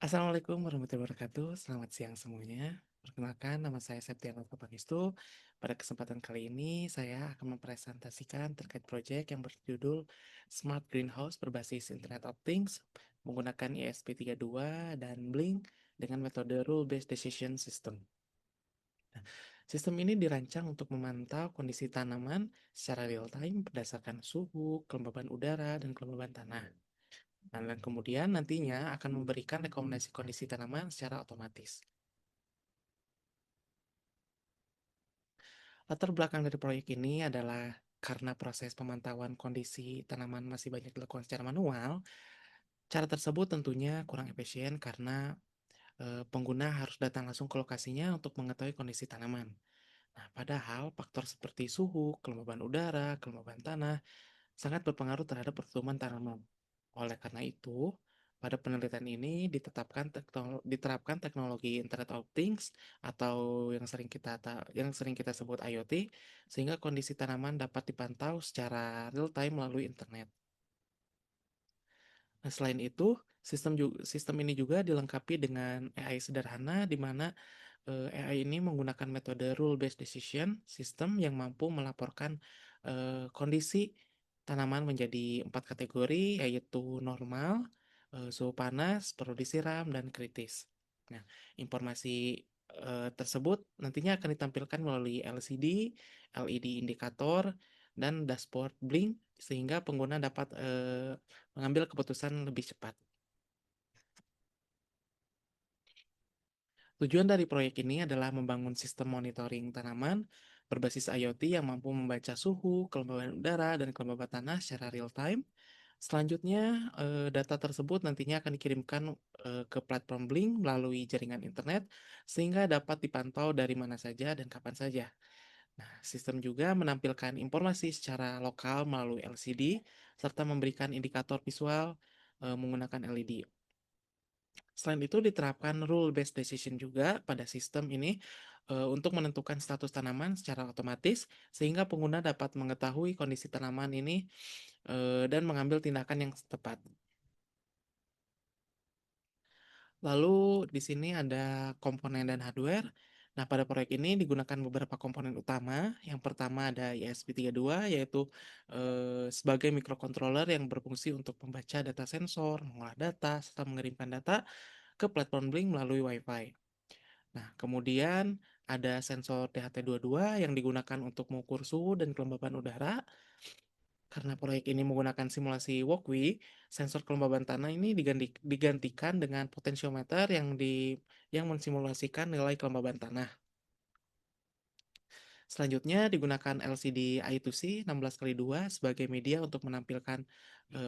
Assalamualaikum warahmatullahi wabarakatuh. Selamat siang semuanya. Perkenalkan, nama saya Septiano Papangistu. Pada kesempatan kali ini, saya akan mempresentasikan terkait proyek yang berjudul Smart Greenhouse berbasis Internet of Things menggunakan ESP32 dan Blink dengan metode Rule Based Decision System. Nah, sistem ini dirancang untuk memantau kondisi tanaman secara real time berdasarkan suhu, kelembaban udara, dan kelembaban tanah. Dan kemudian nantinya akan memberikan rekomendasi kondisi tanaman secara otomatis. Latar belakang dari proyek ini adalah karena proses pemantauan kondisi tanaman masih banyak dilakukan secara manual, cara tersebut tentunya kurang efisien karena pengguna harus datang langsung ke lokasinya untuk mengetahui kondisi tanaman. Nah, padahal faktor seperti suhu, kelembaban udara, kelembaban tanah, sangat berpengaruh terhadap pertumbuhan tanaman. Oleh karena itu, pada penelitian ini diterapkan teknologi Internet of Things atau yang sering kita sebut IoT, sehingga kondisi tanaman dapat dipantau secara real time melalui internet. Nah, selain itu, sistem ini juga dilengkapi dengan AI sederhana di mana AI ini menggunakan metode rule-based decision system yang mampu melaporkan kondisi tanaman menjadi 4 kategori, yaitu normal, suhu panas, perlu disiram, dan kritis. Nah, informasi tersebut nantinya akan ditampilkan melalui LCD, LED indikator, dan dashboard Blink sehingga pengguna dapat mengambil keputusan lebih cepat. Tujuan dari proyek ini adalah membangun sistem monitoring tanaman berbasis IoT yang mampu membaca suhu, kelembaban udara, dan kelembaban tanah secara real time. Selanjutnya, data tersebut nantinya akan dikirimkan ke platform Blink melalui jaringan internet sehingga dapat dipantau dari mana saja dan kapan saja. Nah, sistem juga menampilkan informasi secara lokal melalui LCD serta memberikan indikator visual menggunakan LED. Selain itu diterapkan rule-based decision juga pada sistem ini untuk menentukan status tanaman secara otomatis sehingga pengguna dapat mengetahui kondisi tanaman ini dan mengambil tindakan yang tepat. Lalu di sini ada komponen dan hardware. Nah, pada proyek ini digunakan beberapa komponen utama. Yang pertama ada ESP32 yaitu sebagai microcontroller yang berfungsi untuk membaca data sensor, mengolah data, serta mengirimkan data ke platform Blink melalui Wi-Fi. Nah, kemudian ada sensor THT22 yang digunakan untuk mengukur suhu dan kelembaban udara. Karena proyek ini menggunakan simulasi walkway, sensor kelembaban tanah ini digantikan dengan potensiometer yang mensimulasikan nilai kelembaban tanah. Selanjutnya digunakan LCD I2C 16x2 sebagai media untuk menampilkan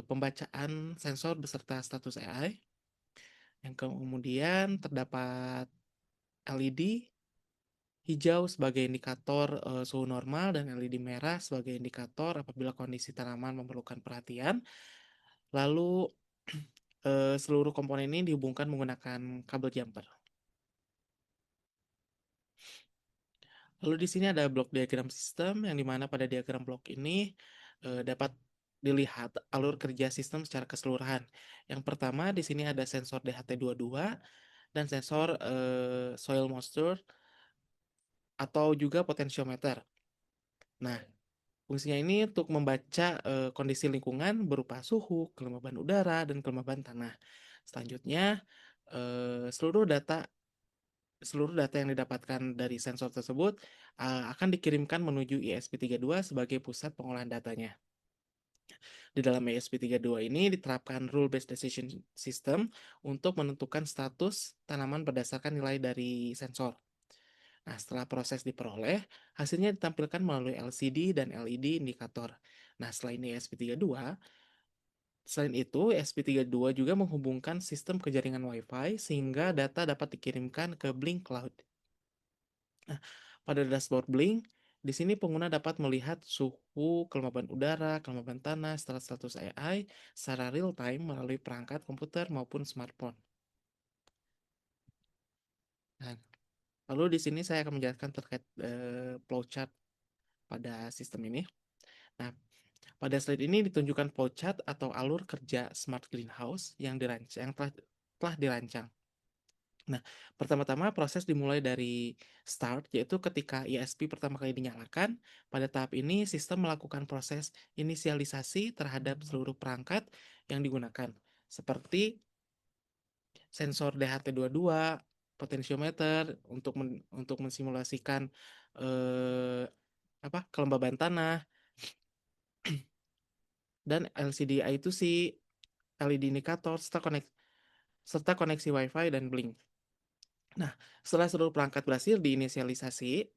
pembacaan sensor beserta status AI. Yang kemudian terdapat LED hijau sebagai indikator suhu normal dan LED merah sebagai indikator apabila kondisi tanaman memerlukan perhatian. Lalu seluruh komponen ini dihubungkan menggunakan kabel jumper. Lalu di sini ada blok diagram sistem yang dimana pada diagram blok ini dapat dilihat alur kerja sistem secara keseluruhan. Yang pertama di sini ada sensor DHT22 dan sensor soil moisture atau juga potensiometer. Nah, fungsinya ini untuk membaca kondisi lingkungan berupa suhu, kelembaban udara, dan kelembaban tanah. Selanjutnya, seluruh data yang didapatkan dari sensor tersebut akan dikirimkan menuju ESP32 sebagai pusat pengolahan datanya. Di dalam ESP32 ini diterapkan rule-based decision system untuk menentukan status tanaman berdasarkan nilai dari sensor. Nah, setelah proses diperoleh, hasilnya ditampilkan melalui LCD dan LED indikator. Nah, selain itu, ESP32 juga menghubungkan sistem ke jaringan Wi-Fi sehingga data dapat dikirimkan ke Blink Cloud. Nah, pada dashboard Blink, di sini pengguna dapat melihat suhu, kelembaban udara, kelembaban tanah, serta status AI secara real time melalui perangkat komputer maupun smartphone. Nah, lalu di sini saya akan menjelaskan terkait flowchart pada sistem ini. Nah, pada slide ini ditunjukkan flowchart atau alur kerja smart greenhouse yang telah dirancang. Nah, pertama-tama proses dimulai dari start, yaitu ketika ISP pertama kali dinyalakan. Pada tahap ini, sistem melakukan proses inisialisasi terhadap seluruh perangkat yang digunakan, seperti sensor DHT22, potensiometer untuk mensimulasikan eh, kelembaban tanah, dan LCD I2C, LED indikator, serta koneksi Wi-Fi dan Blink. Nah, setelah seluruh perangkat berhasil diinisialisasi,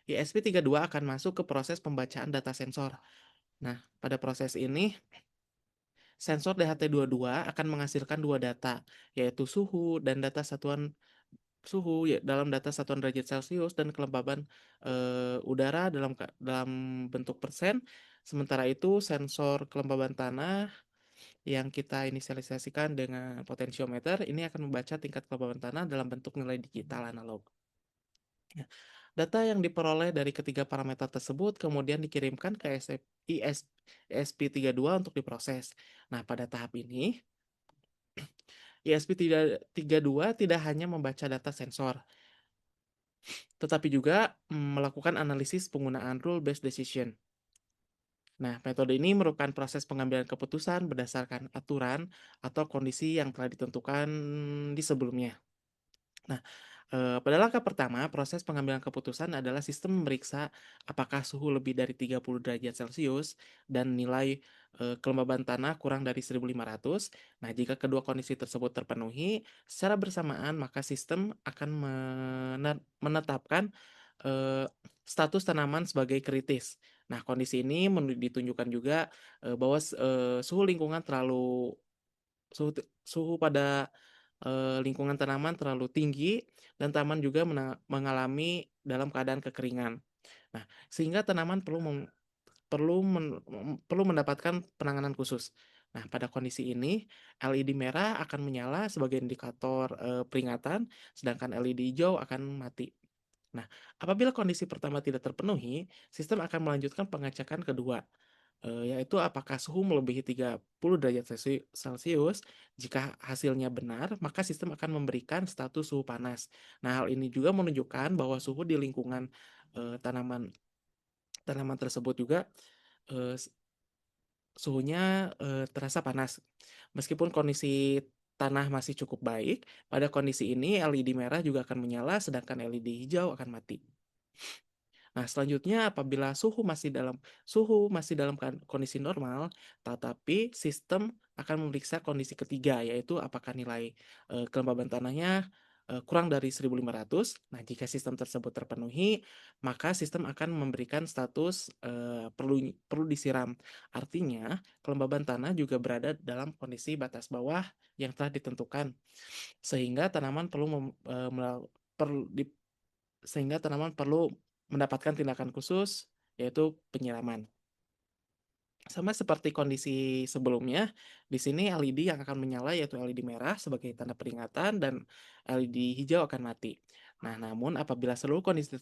ISP32 akan masuk ke proses pembacaan data sensor. Nah, pada proses ini, sensor DHT22 akan menghasilkan dua data, yaitu suhu dan data satuan suhu ya, dalam data satuan derajat Celcius dan kelembaban udara dalam bentuk persen. Sementara itu, sensor kelembaban tanah yang kita inisialisasikan dengan potensiometer ini akan membaca tingkat kelembaban tanah dalam bentuk nilai digital analog. Ya, data yang diperoleh dari ketiga parameter tersebut kemudian dikirimkan ke ISP32 untuk diproses. Nah, pada tahap ini, ISP32 tidak hanya membaca data sensor, tetapi juga melakukan analisis penggunaan rule-based decision. Nah, metode ini merupakan proses pengambilan keputusan berdasarkan aturan atau kondisi yang telah ditentukan di sebelumnya. Nah, pada langkah pertama, proses pengambilan keputusan adalah sistem memeriksa apakah suhu lebih dari 30 derajat Celcius dan nilai kelembaban tanah kurang dari 1.500. Nah, jika kedua kondisi tersebut terpenuhi, secara bersamaan maka sistem akan menetapkan eh, status tanaman sebagai kritis. Nah, kondisi ini ditunjukkan juga bahwa suhu lingkungan suhu pada lingkungan tanaman terlalu tinggi dan tanaman juga mengalami dalam keadaan kekeringan. Nah, sehingga tanaman perlu mendapatkan penanganan khusus. Nah, pada kondisi ini LED merah akan menyala sebagai indikator peringatan, sedangkan LED hijau akan mati. Nah, apabila kondisi pertama tidak terpenuhi, sistem akan melanjutkan pengecekan kedua, yaitu apakah suhu melebihi 30 derajat Celcius. Jika hasilnya benar, maka sistem akan memberikan status suhu panas. Nah, hal ini juga menunjukkan bahwa suhu di lingkungan tanaman tanaman tersebut juga eh, suhunya terasa panas. Meskipun kondisi tanah masih cukup baik, pada kondisi ini LED merah juga akan menyala, sedangkan LED hijau akan mati. Nah, selanjutnya apabila suhu masih dalam kondisi normal, tetapi sistem akan memeriksa kondisi ketiga, yaitu apakah nilai kelembaban tanahnya kurang dari 1.500. Nah, jika sistem tersebut terpenuhi, maka sistem akan memberikan status perlu perlu disiram. Artinya, kelembaban tanah juga berada dalam kondisi batas bawah yang telah ditentukan, sehingga tanaman sehingga tanaman perlu mendapatkan tindakan khusus, yaitu penyiraman. Sama seperti kondisi sebelumnya, di sini LED yang akan menyala yaitu LED merah sebagai tanda peringatan dan LED hijau akan mati. Nah, namun apabila seluruh kondisi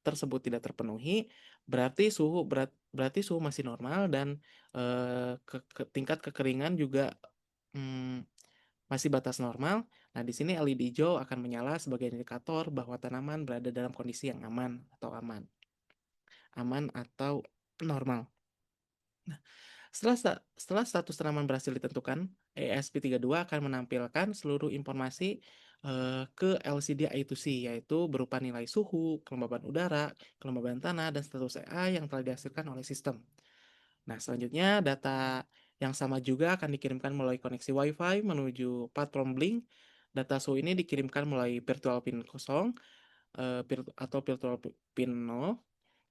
tersebut tidak terpenuhi, berarti suhu masih normal dan tingkat kekeringan juga mm, masih batas normal. Nah, di sini LED hijau akan menyala sebagai indikator bahwa tanaman berada dalam kondisi yang aman atau normal. Nah, setelah status tanaman berhasil ditentukan, ESP32 akan menampilkan seluruh informasi ke LCD I2C, yaitu berupa nilai suhu, kelembaban udara, kelembaban tanah, dan status EA yang telah dihasilkan oleh sistem. Nah, selanjutnya data yang sama juga akan dikirimkan melalui koneksi Wi-Fi menuju platform Blink. Data suhu ini dikirimkan melalui virtual pin kosong atau virtual pin 0.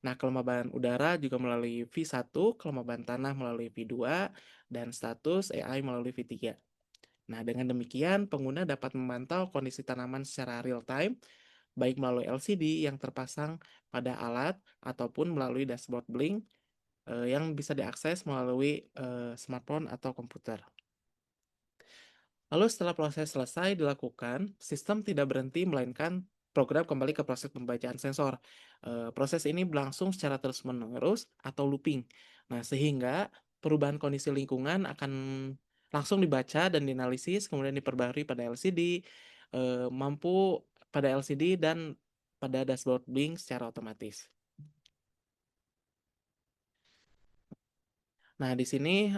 Nah, kelembaban udara juga melalui V1, kelembaban tanah melalui V2, dan status AI melalui V3. Nah, dengan demikian, pengguna dapat memantau kondisi tanaman secara real time, baik melalui LCD yang terpasang pada alat ataupun melalui dashboard Blink yang bisa diakses melalui smartphone atau komputer. Lalu setelah proses selesai dilakukan, sistem tidak berhenti melainkan program kembali ke proses pembacaan sensor. Proses ini berlangsung secara terus-menerus atau looping. Nah, sehingga perubahan kondisi lingkungan akan langsung dibaca dan dianalisis, kemudian diperbarui pada LCD, mampu pada LCD dan pada dashboard Blink secara otomatis. Nah, di sini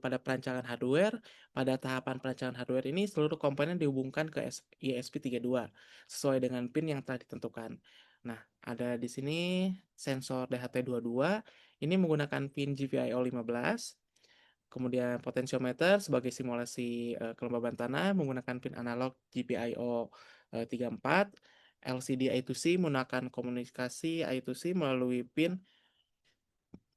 pada perancangan hardware, pada tahapan perancangan hardware ini seluruh komponen dihubungkan ke ESP32 sesuai dengan pin yang telah ditentukan. Nah, ada di sini sensor DHT22 ini menggunakan pin GPIO 15, kemudian potensiometer sebagai simulasi kelembaban tanah menggunakan pin analog GPIO 34, LCD I2C menggunakan komunikasi I2C melalui pin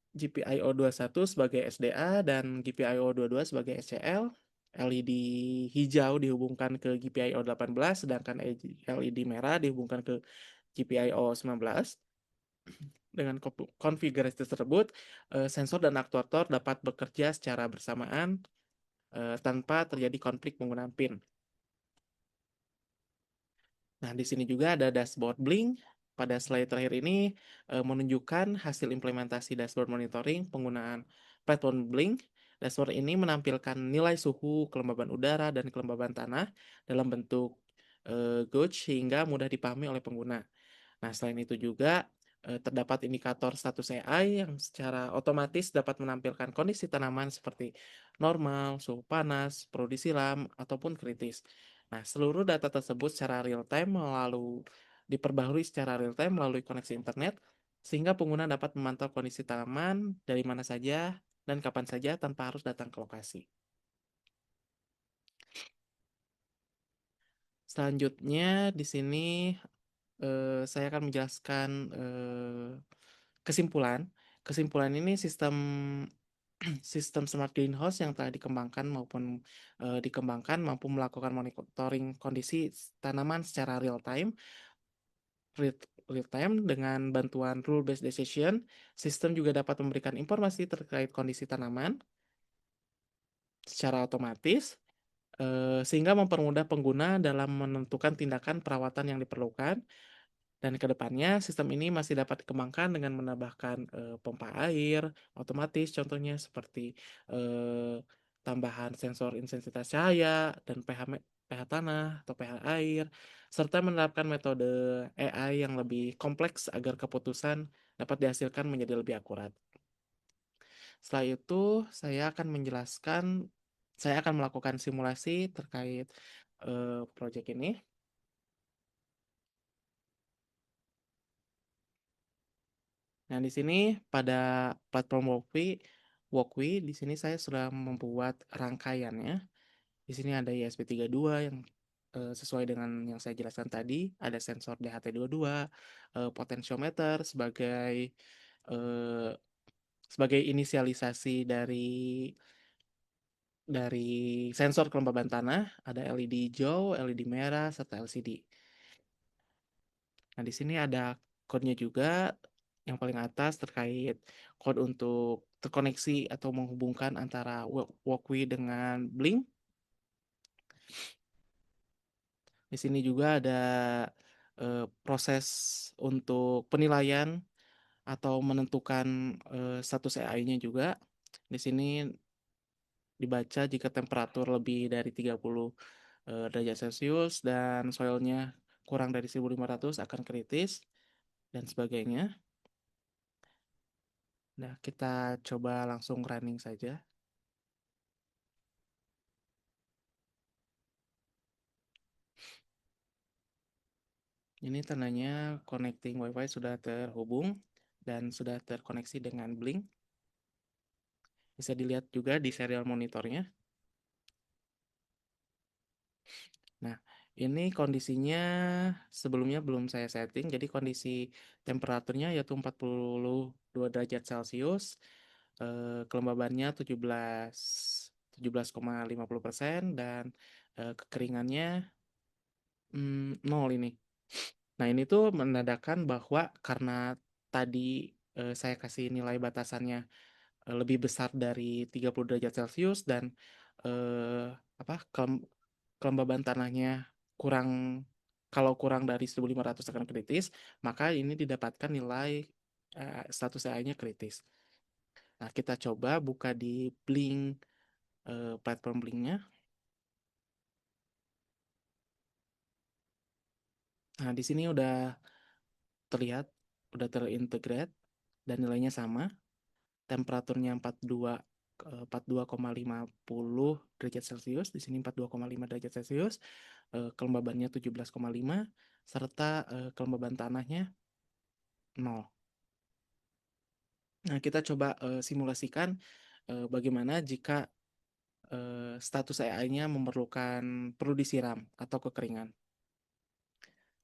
GPIO 21 sebagai SDA dan GPIO 22 sebagai SCL. LED hijau dihubungkan ke GPIO 18, sedangkan LED merah dihubungkan ke GPIO 19. Dengan konfigurasi tersebut, sensor dan aktuator dapat bekerja secara bersamaan tanpa terjadi konflik penggunaan pin. Nah, di sini juga ada dashboard Blink. Pada slide terakhir ini menunjukkan hasil implementasi dashboard monitoring penggunaan platform Blink. Dashboard ini menampilkan nilai suhu, kelembaban udara, dan kelembaban tanah dalam bentuk gauge sehingga mudah dipahami oleh pengguna. Nah, selain itu juga terdapat indikator status AI yang secara otomatis dapat menampilkan kondisi tanaman seperti normal, suhu panas, perlu disiram, ataupun kritis. Nah, seluruh data tersebut secara real time diperbaharui secara real time melalui koneksi internet sehingga pengguna dapat memantau kondisi tanaman dari mana saja dan kapan saja tanpa harus datang ke lokasi. Selanjutnya di sini saya akan menjelaskan kesimpulan. Kesimpulan ini sistem smart greenhouse yang telah dikembangkan maupun dikembangkan mampu melakukan monitoring kondisi tanaman secara real, real time dengan bantuan rule based decision. Sistem juga dapat memberikan informasi terkait kondisi tanaman secara otomatis sehingga mempermudah pengguna dalam menentukan tindakan perawatan yang diperlukan. Dan ke depannya sistem ini masih dapat dikembangkan dengan menambahkan pompa air otomatis, contohnya seperti eh, tambahan sensor intensitas cahaya dan pH tanah atau pH air, serta menerapkan metode AI yang lebih kompleks agar keputusan dapat dihasilkan menjadi lebih akurat. Setelah itu, saya akan melakukan simulasi terkait proyek ini. Nah, di sini pada platform Walkway di sini saya sudah membuat rangkaiannya. Di sini ada ISP32 yang sesuai dengan yang saya jelaskan tadi, ada sensor DHT22, potensiometer eh, sebagai inisialisasi dari sensor kelembaban tanah, ada LED hijau, LED merah, serta LCD. Nah, di sini ada code-nya juga yang paling atas terkait code untuk terkoneksi atau menghubungkan antara Walkway dengan Blink. Di sini juga ada proses untuk penilaian atau menentukan status AI-nya juga. Di sini dibaca jika temperatur lebih dari 30 derajat Celcius dan soilnya kurang dari 1500 akan kritis dan sebagainya. Nah, kita coba langsung running saja. Ini tandanya connecting WiFi sudah terhubung dan sudah terkoneksi dengan Blink. Bisa dilihat juga di serial monitornya. Nah, ini kondisinya sebelumnya belum saya setting. Jadi kondisi temperaturnya yaitu 42 derajat Celcius. Kelembabannya 17,50% dan kekeringannya 0 ini. Nah, ini tuh menandakan bahwa karena tadi saya kasih nilai batasannya lebih besar dari 30 derajat Celcius dan eh, apa kelembaban tanahnya kurang kalau kurang dari 1500 akan kritis, maka ini didapatkan nilai status AI-nya kritis. Nah, kita coba buka di Blink platform Blinknya. Nah, di sini udah terlihat, udah terintegrate dan nilainya sama. Temperaturnya 42,50 derajat Celcius, di sini 42,5 derajat Celcius, kelembabannya 17,5, serta kelembaban tanahnya 0. Nah, kita coba simulasikan bagaimana jika status AI-nya perlu disiram atau kekeringan.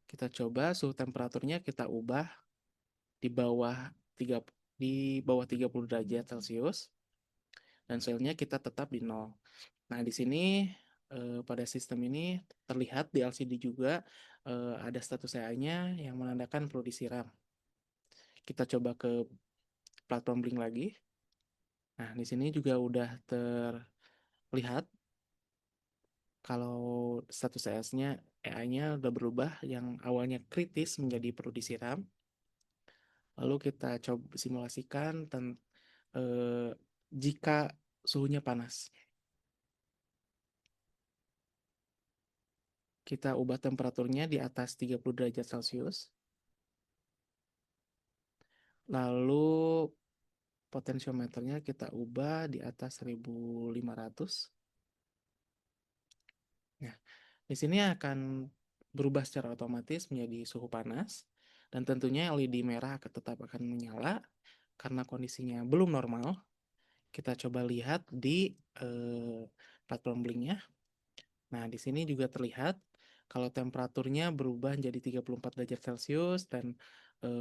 Kita coba suhu temperaturnya kita ubah di bawah 3 di bawah 30 derajat Celcius dan soilnya kita tetap di 0. Nah, di sini pada sistem ini terlihat di LCD juga ada status AI-nya yang menandakan perlu disiram. Kita coba ke platform Blink lagi. Nah, di sini juga udah terlihat kalau status AI-nya udah berubah yang awalnya kritis menjadi perlu disiram. Lalu kita coba simulasikan eh, jika suhunya panas. Kita ubah temperaturnya di atas 30 derajat Celcius. Lalu potensiometernya kita ubah di atas 1500. Nah, di sini akan berubah secara otomatis menjadi suhu panas dan tentunya LED merah tetap akan menyala karena kondisinya belum normal. Kita coba lihat di platform Blinknya. Nah, di sini juga terlihat kalau temperaturnya berubah menjadi 34 derajat Celcius dan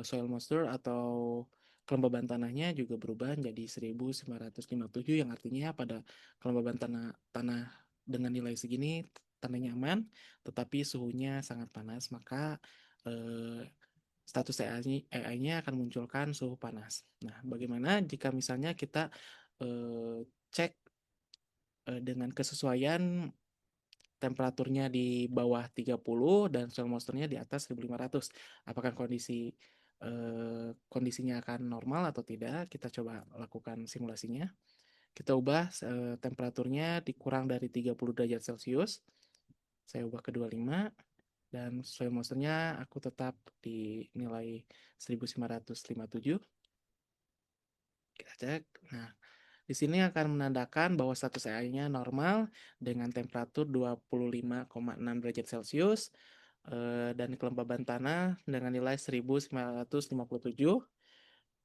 soil moisture atau kelembaban tanahnya juga berubah menjadi 1957 yang artinya pada kelembaban tanah tanah dengan nilai segini tanahnya aman, tetapi suhunya sangat panas, maka eh, status AI-nya akan munculkan suhu panas. Nah, bagaimana jika misalnya kita cek dengan kesesuaian temperaturnya di bawah 30 dan soil moisture-nya di atas 1500. Apakah kondisinya akan normal atau tidak? Kita coba lakukan simulasinya. Kita ubah temperaturnya dikurang dari 30 derajat Celcius. Saya ubah ke 25 dan soil moisture-nya aku tetap di nilai 1957. Kita cek. Nah, di sini akan menandakan bahwa status AI-nya normal dengan temperatur 25,6 derajat Celcius dan kelembaban tanah dengan nilai 1957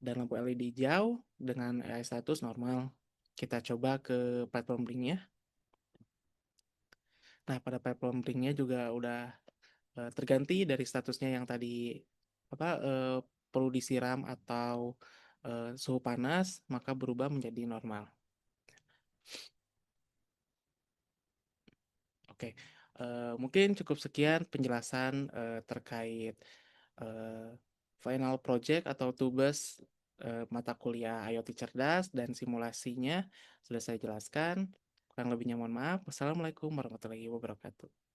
dan lampu LED hijau dengan AI status normal. Kita coba ke platform Blink-nya. Nah, pada platform Blink-nya juga udah terganti dari statusnya yang tadi apa perlu disiram atau suhu panas, maka berubah menjadi normal. Oke, mungkin cukup sekian penjelasan terkait eh, final project atau tugas mata kuliah IoT cerdas dan simulasinya sudah saya jelaskan. Kurang lebihnya mohon maaf. Wassalamualaikum warahmatullahi wabarakatuh.